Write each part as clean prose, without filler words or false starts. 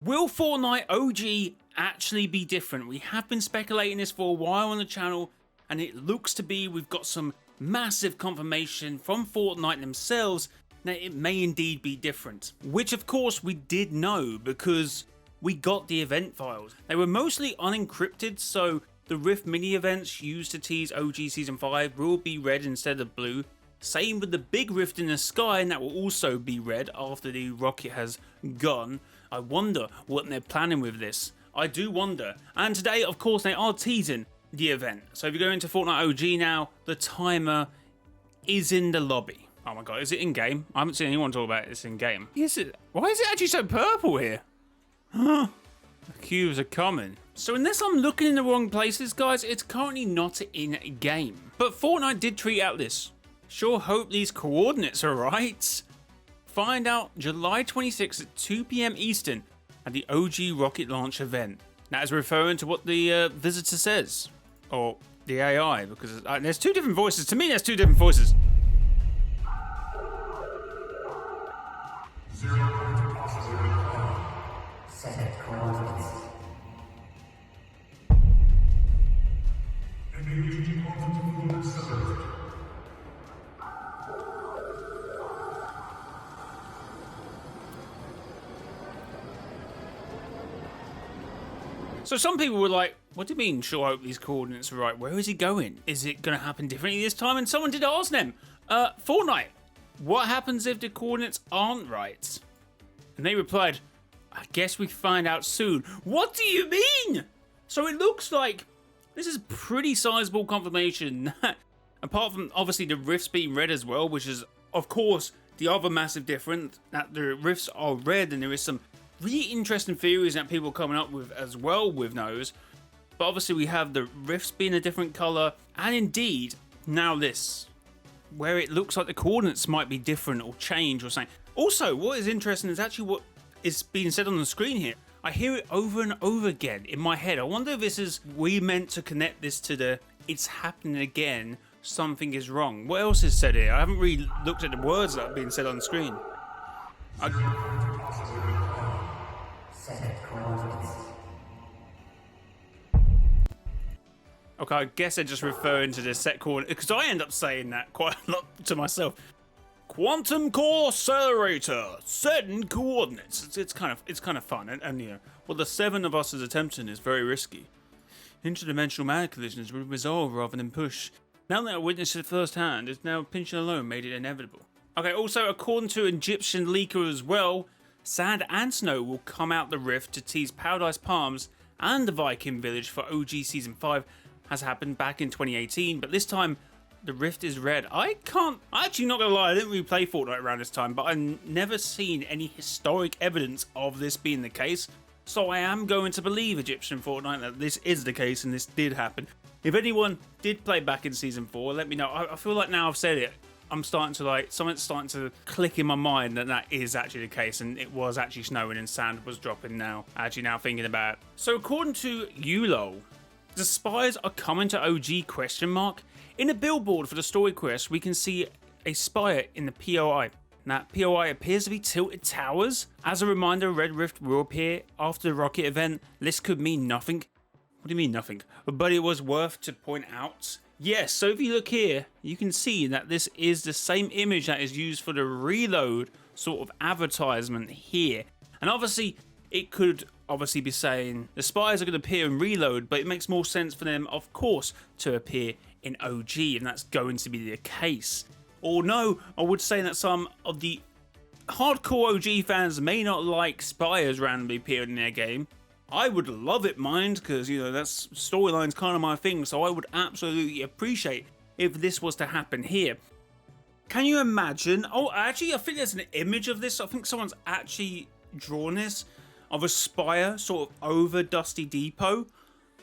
Will Fortnite OG actually be different? We have been speculating this for a while on the channel, and it looks to be we've got some massive confirmation from Fortnite themselves that it may indeed be different. Which of course we did know because we got the event files. They were mostly unencrypted, so the Rift mini events used to tease OG Season 5 will be red instead of blue. Same with the big rift in the sky, and that will also be red after the rocket has gone. I wonder what they're planning with this. I do wonder. And today, of course, they are teasing the event. So if you go into Fortnite OG now, the timer is in the lobby. Oh my god, is it in game? I haven't seen anyone talk about this in game. Is it? Why is it actually so purple here? Huh? The cubes are coming. So unless I'm looking in the wrong places, guys, it's currently not in game. But Fortnite did tweet out this. Sure hope these coordinates are right. Find out July 26th at 2 PM Eastern at the OG rocket launch event. That is referring to what the visitor says. Or the AI, because there's two different voices. To me, there's two different voices. Set coordinates. So some people were like, what do you mean, sure hope these coordinates are right? Where is he going? Is it going to happen differently this time? And someone did ask them, Fortnite, what happens if the coordinates aren't right? And they replied, I guess we find out soon. What do you mean? So it looks like this is pretty sizable confirmation. Apart from obviously the rifts being red as well, which is of course the other massive difference, that the rifts are red, and there is some really interesting theories that people are coming up with as well with those. But obviously we have the rifts being a different color, and indeed now this, where it looks like the coordinates might be different or change or something. Also, what is interesting is actually what is being said on the screen here. I hear it over and over again in my head. I wonder if this is, we meant to connect this to the, it's happening again, something is wrong. What else is said here? I haven't really looked at the words that are being said on the screen. Set coordinates. Okay, I guess they're just referring to the set coordinate, because I end up saying that quite a lot to myself. Quantum core accelerator, setting coordinates. It's kind of fun, and you know what the seven of us is attempting is very risky. Interdimensional mad collisions will resolve rather than push. Now that I witnessed it firsthand, it's now pinching alone made it inevitable. Okay, also according to Egyptian leaker as well, sand and snow will come out the rift to tease Paradise Palms and the Viking village for OG Season 5 has happened back in 2018, but this time the rift is red. I'm actually not gonna lie, I didn't really play Fortnite around this time, but I've never seen any historic evidence of this being the case, so I am going to believe Egyptian Fortnite that this is the case and this did happen. If anyone did play back in Season 4, let me know. I feel like now I've said it, I'm starting to like, something's starting to click in my mind that that is actually the case, and it was actually snowing and sand was dropping now, actually now thinking about it. So according to ULOL, the spires are coming to OG question mark. In a billboard for the story quest, we can see a spire in the POI. That POI appears to be tilted towers. As a reminder, Red Rift will appear after the rocket event. This could mean nothing. What do you mean nothing? But it was worth to point out. Yes, so if you look here, you can see that this is the same image that is used for the reload sort of advertisement here. And obviously, it could obviously be saying the spires are going to appear in reload, but it makes more sense for them, of course, to appear in OG, and that's going to be the case. Or no, I would say that some of the hardcore OG fans may not like spires randomly appearing in their game. I would love it, mind, because, you know, that's storyline's kind of my thing, so I would absolutely appreciate if this was to happen here. Can you imagine? Oh, actually, I think there's an image of this. I think someone's actually drawn this of a spire sort of over Dusty Depot.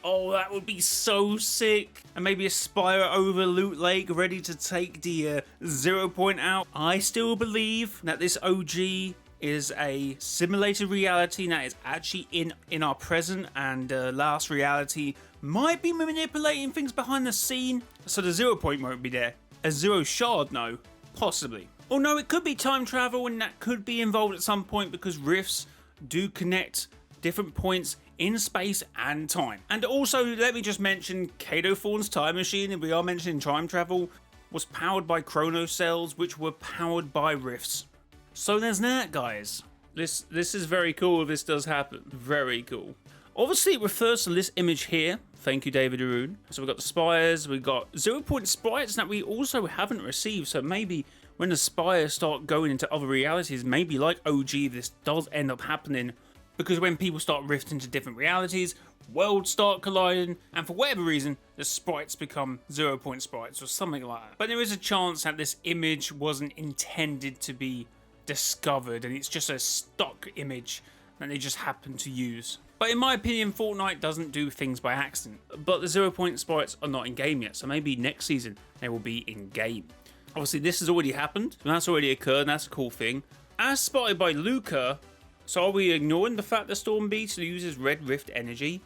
Oh, that would be so sick. And maybe a spire over Loot Lake ready to take the 0 point out. I still believe that this OG is a simulated reality that is actually in our present, and last reality might be manipulating things behind the scene. So the 0 point won't be there. A zero shard, no. Possibly. Or no, it could be time travel, and that could be involved at some point because rifts do connect different points in space and time. And also, let me just mention, Kato Thorne's time machine, if we are mentioning time travel, was powered by chrono cells, which were powered by rifts. So there's that, guys. This is very cool if this does happen. Very cool. Obviously, it refers to this image here. Thank you, David Arun. So we've got the spires, we've got 0 point sprites that we also haven't received. So maybe when the spires start going into other realities, maybe like OG, this does end up happening. Because when people start rifting to different realities, worlds start colliding, and for whatever reason, the sprites become 0 point sprites or something like that. But there is a chance that this image wasn't intended to be discovered, and it's just a stock image that they just happen to use. But in my opinion, Fortnite doesn't do things by accident. But the 0 point sprites are not in game yet, so maybe next season they will be in game. Obviously, this has already happened, and that's already occurred, and that's a cool thing. As spotted by Luca, so are we ignoring the fact that Storm Beast uses Red Rift energy?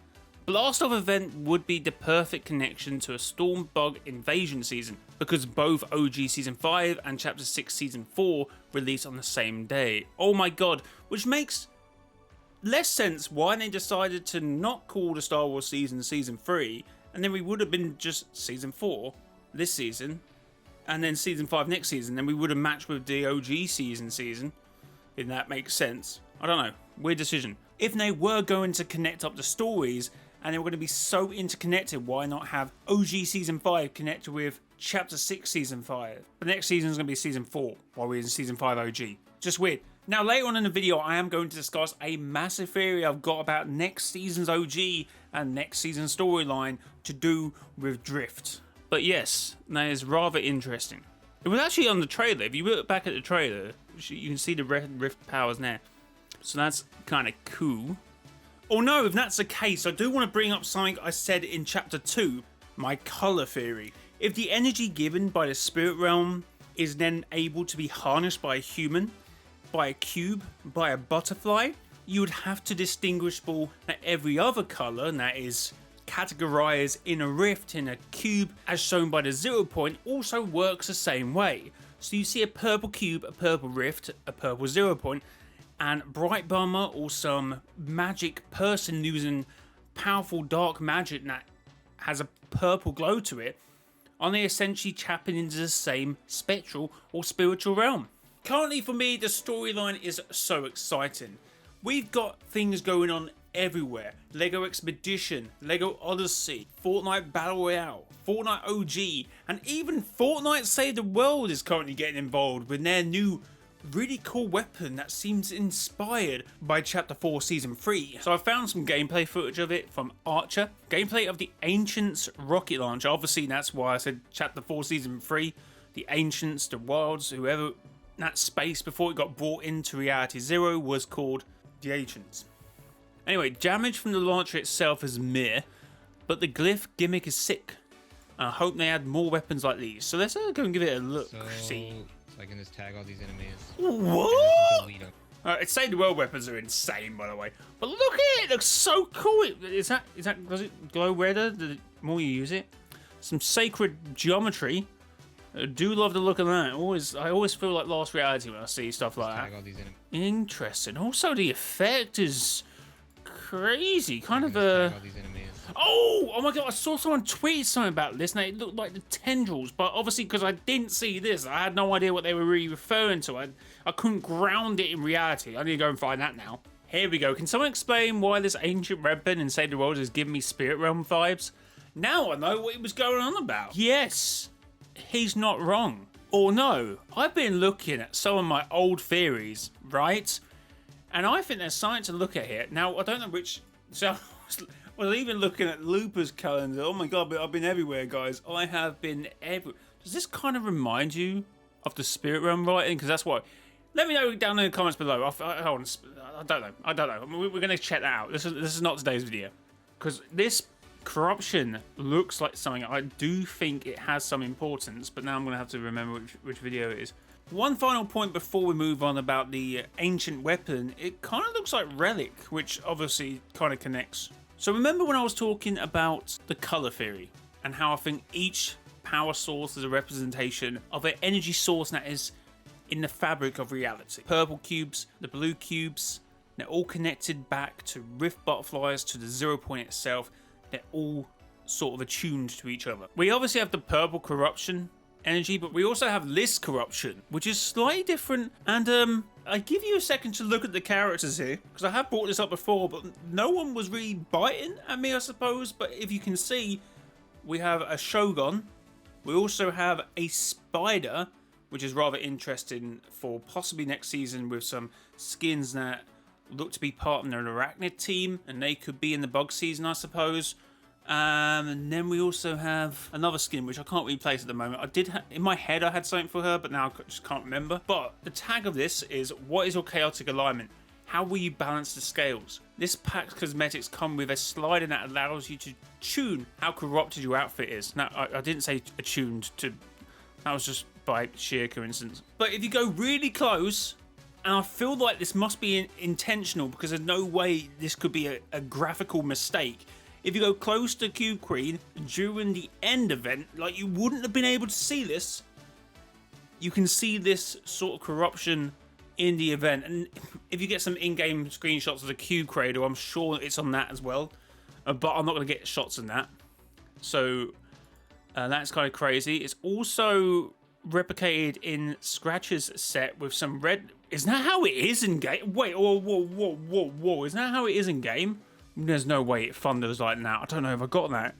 Blast Off event would be the perfect connection to a Storm Bug invasion season, because both OG Season 5 and Chapter 6 Season 4 release on the same day. Oh my god, which makes less sense why they decided to not call the Star Wars season Season 3, and then we would have been just Season 4 this season, and then Season 5 next season, then we would have matched with the OG season, if that makes sense. I don't know, weird decision. If they were going to connect up the stories, and they were going to be so interconnected, why not have OG Season 5 connected with Chapter 6 Season 5? The next season is going to be Season 4, while we're in Season 5 OG. Just weird. Now, later on in the video, I am going to discuss a massive theory I've got about next season's OG and next season's storyline to do with Drift. But yes, that is rather interesting. It was actually on the trailer. If you look back at the trailer, you can see the Rift powers there. So that's kind of cool. Oh no, if that's the case, I do want to bring up something I said in Chapter 2, my colour theory. If the energy given by the Spirit Realm is then able to be harnessed by a human, by a cube, by a butterfly, you would have to distinguish that every other colour, and that is categorised in a rift, in a cube, as shown by the 0 point, also works the same way. So you see a purple cube, a purple rift, a purple 0 point, and Bright Bomber or some magic person using powerful dark magic that has a purple glow to it, are they essentially tapping into the same spectral or spiritual realm? Currently for me, the storyline is so exciting. We've got things going on everywhere. LEGO Expedition, LEGO Odyssey, Fortnite Battle Royale, Fortnite OG, and even Fortnite Save the World is currently getting involved with their new really cool weapon that seems inspired by Chapter 4 Season 3. So I found some gameplay footage of it from Archer. Gameplay of the Ancients rocket launcher. Obviously that's why I said Chapter 4 Season 3. The Ancients, the Wilds, whoever, that space before it got brought into Reality Zero was called the Ancients. Anyway, damage from the launcher itself is meh, but the glyph gimmick is sick. I hope they add more weapons like these. So let's go and give it a look. See. I can just tag all these enemies. What? It's saying the world weapons are insane, by the way. But look at it, it looks so cool. Does it glow redder the more you use it? Some sacred geometry. I do love the look of that. I always feel like Lost Reality when I see stuff like that. Tag all these enemies. Interesting. Also, the effect is crazy. Kind of tag all these enemies. Oh my god, I saw someone tweet something about this and it looked like the tendrils, but obviously because I didn't see this, I had no idea what they were really referring to. I couldn't ground it in reality. I need to go and find that now. Here we go. Can someone explain why this ancient weapon in Save the World is giving me Spirit Realm vibes? Now I know what he was going on about. Yes, he's not wrong. Or no, I've been looking at some of my old theories, right? And I think there's something to look at here. Now, I don't know which... So, I was even looking at Looper's calendar. Oh my god, but I've been everywhere, guys. I have been everywhere. Does this kind of remind you of the Spirit Realm writing? Because that's why. Let me know down in the comments below. I don't know. We're going to check that out. This is not today's video. Because this corruption looks like something. I do think it has some importance, but now I'm going to have to remember which video it is. One final point before we move on about the ancient weapon. It kind of looks like Relic, which obviously kind of connects. So remember when I was talking about the color theory and how I think each power source is a representation of an energy source that is in the fabric of reality. Purple cubes, the blue cubes, They're all connected back to Rift Butterflies, to the 0 point itself. They're all sort of attuned to each other. We obviously have the purple corruption energy, but we also have List corruption, which is slightly different. And I give you a second to look at the characters here, because I have brought this up before, but no one was really biting at me, I suppose. But if you can see, we have a Shogun. We also have a Spider, which is rather interesting for possibly next season, with some skins that look to be part of an arachnid team, and they could be in the bug season, I suppose. And then we also have another skin, which I can't really place at the moment. I did in my head I had something for her, but now I just can't remember. But the tag of this is, what is your chaotic alignment? How will you balance the scales? This pack's cosmetics come with a slider that allows you to tune how corrupted your outfit is. Now, I didn't say attuned to, that was just by sheer coincidence. But if you go really close, and I feel like this must be intentional, because there's no way this could be a graphical mistake. If you go close to Cube Queen during the end event, like you wouldn't have been able to see this, you can see this sort of corruption in the event. And if you get some in-game screenshots of the Cube Cradle, I'm sure it's on that as well. But I'm not going to get shots in that. So that's kind of crazy. It's also replicated in Scratch's set with some red. Isn't that how it is in game? Wait, whoa. Isn't that how it is in game? There's no way it thunders like that. I don't know if I got that.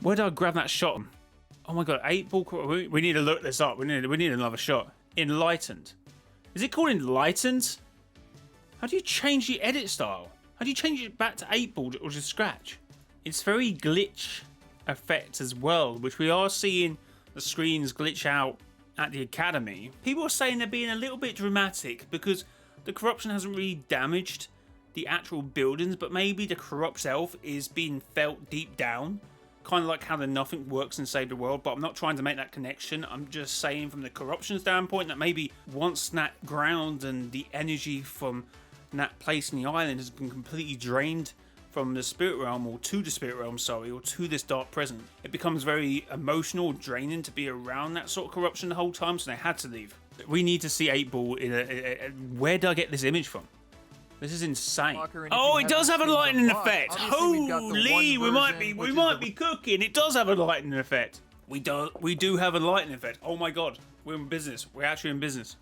Where did I grab that shot? Oh my god, 8-ball. We need to look this up. We need another shot. Enlightened. Is it called Enlightened? How do you change the edit style? How do you change it back to 8-ball or just Scratch? It's very glitch effect as well, which we are seeing the screens glitch out at the Academy. People are saying they're being a little bit dramatic because the corruption hasn't really damaged the actual buildings, but maybe the corrupt self is being felt deep down, kind of like how the nothing works in Save the World. But I'm not trying to make that connection. I'm just saying from the corruption standpoint that maybe once that ground and the energy from that place in the island has been completely drained from the spirit realm, or to the spirit realm, sorry, or to this dark present, it becomes very emotional, draining to be around that sort of corruption the whole time, so they had to leave. We need to see 8-ball in where did I get this image from? This is insane. Oh, it does have a lightning effect. Holy, we might be cooking. It does have a lightning effect. We do have a lightning effect. Oh my god, we're in business. We're actually in business.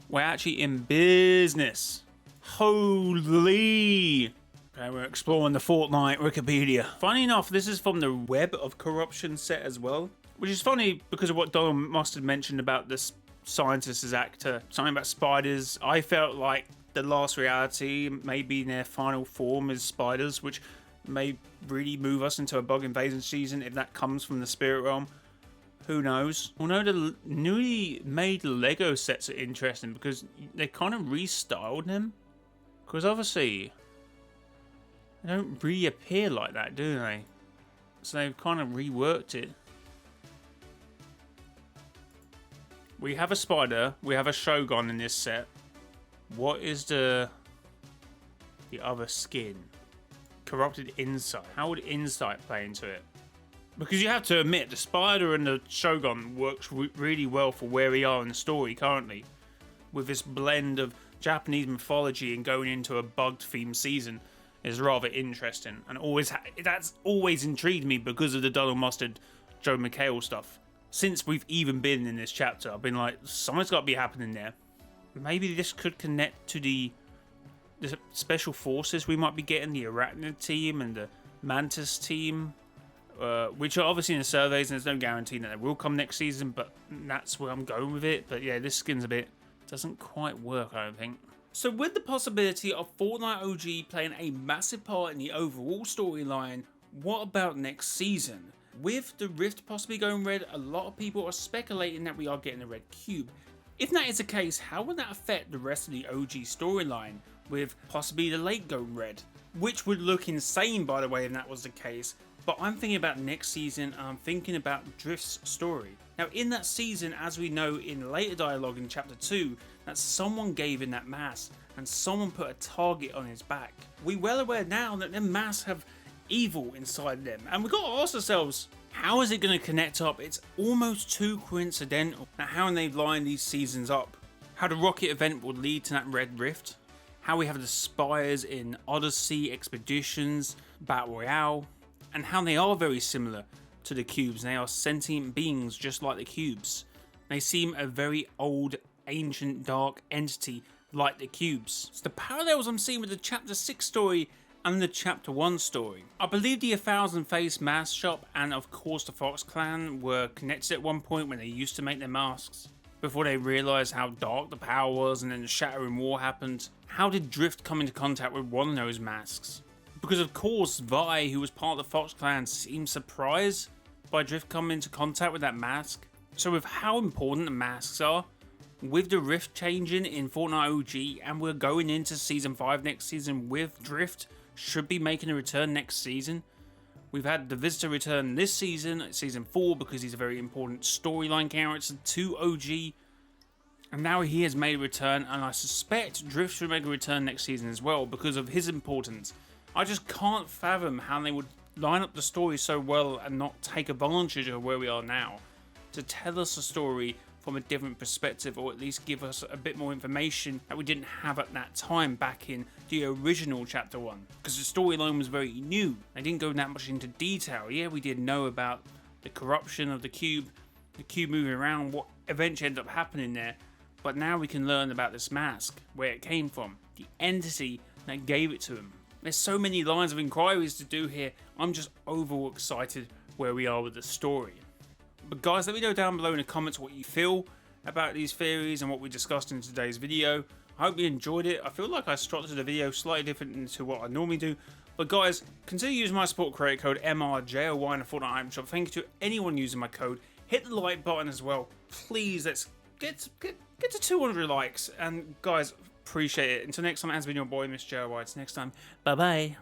We're actually in business. Holy. Okay, we're exploring the Fortnite Wikipedia. Funny enough, this is from the Web of Corruption set as well, which is funny because of what Donald Mustard mentioned about this scientist as actor. Something about spiders. I felt like the last reality may be in their final form as spiders, which may really move us into a bug invasion season if that comes from the spirit realm. Who knows? Although the newly made Lego sets are interesting because they kind of restyled them. Because obviously they don't reappear like that, do they? So they've kind of reworked it. We have a spider, we have a Shogun in this set. What is the other skin? Corrupted Insight. How would Insight play into it? Because you have to admit, the Spider and the Shogun works really well for where we are in the story currently. With this blend of Japanese mythology and going into a bug-themed season is rather interesting. And that's always intrigued me because of the Donald Mustard, Joe McHale stuff. Since we've even been in this chapter, I've been like, something's got to be happening there. Maybe this could connect to the special forces we might be getting, the Arachnid team and the Mantis team, which are obviously in the surveys, and there's no guarantee that they will come next season, but that's where I'm going with it. But yeah, this skin's doesn't quite work, I don't think. So with the possibility of Fortnite OG playing a massive part in the overall storyline, what about next season? With the Rift possibly going red, a lot of people are speculating that we are getting a red cube. If that is the case, how would that affect the rest of the OG storyline, with possibly the lake going red? Which would look insane, by the way, if that was the case. But I'm thinking about next season, and I'm thinking about Drift's story. Now, in that season, as we know in later dialogue in Chapter 2, that someone gave in that mask, and someone put a target on his back. We're well aware now that them masks have evil inside them, and we've got to ask ourselves, how is it going to connect up? It's almost too coincidental. Now, how they've lined these seasons up, how the rocket event will lead to that red rift, how we have the spires in Odyssey, Expeditions, Battle Royale, and how they are very similar to the cubes. They are sentient beings just like the cubes. They seem a very old, ancient, dark entity like the cubes. So the parallels I'm seeing with the Chapter 6 story and the Chapter 1 story. I believe the 1,000 Face mask shop and of course the Fox clan were connected at one point when they used to make their masks, before they realised how dark the power was and then the Shattering War happened. How did Drift come into contact with one of those masks? Because of course Vi, who was part of the Fox clan, seemed surprised by Drift coming into contact with that mask. So with how important the masks are, with the rift changing in Fortnite OG, and we're going into Season 5 next season with Drift, should be making a return next season. We've had the Visitor return this season, Season 4, because he's a very important storyline character to OG. And now he has made a return, and I suspect Drift should make a return next season as well because of his importance. I just can't fathom how they would line up the story so well and not take advantage of where we are now to tell us a story from a different perspective, or at least give us a bit more information that we didn't have at that time back in the original Chapter 1. Because the storyline was very new. They didn't go that much into detail. Yeah, we did know about the corruption of the cube moving around, what eventually ended up happening there. But now we can learn about this mask, where it came from, the entity that gave it to him. There's so many lines of inquiries to do here. I'm just overall excited where we are with the story. But guys, let me know down below in the comments what you feel about these theories and what we discussed in today's video. I hope you enjoyed it. I feel like I structured the video slightly different to what I normally do. But guys, consider using my support creator code MRJOY in the Fortnite item shop. Thank you to anyone using my code. Hit the like button as well. Please, let's get to 200 likes. And guys, appreciate it. Until next time, it has been your boy, Mr. JOY. Until next time, bye-bye.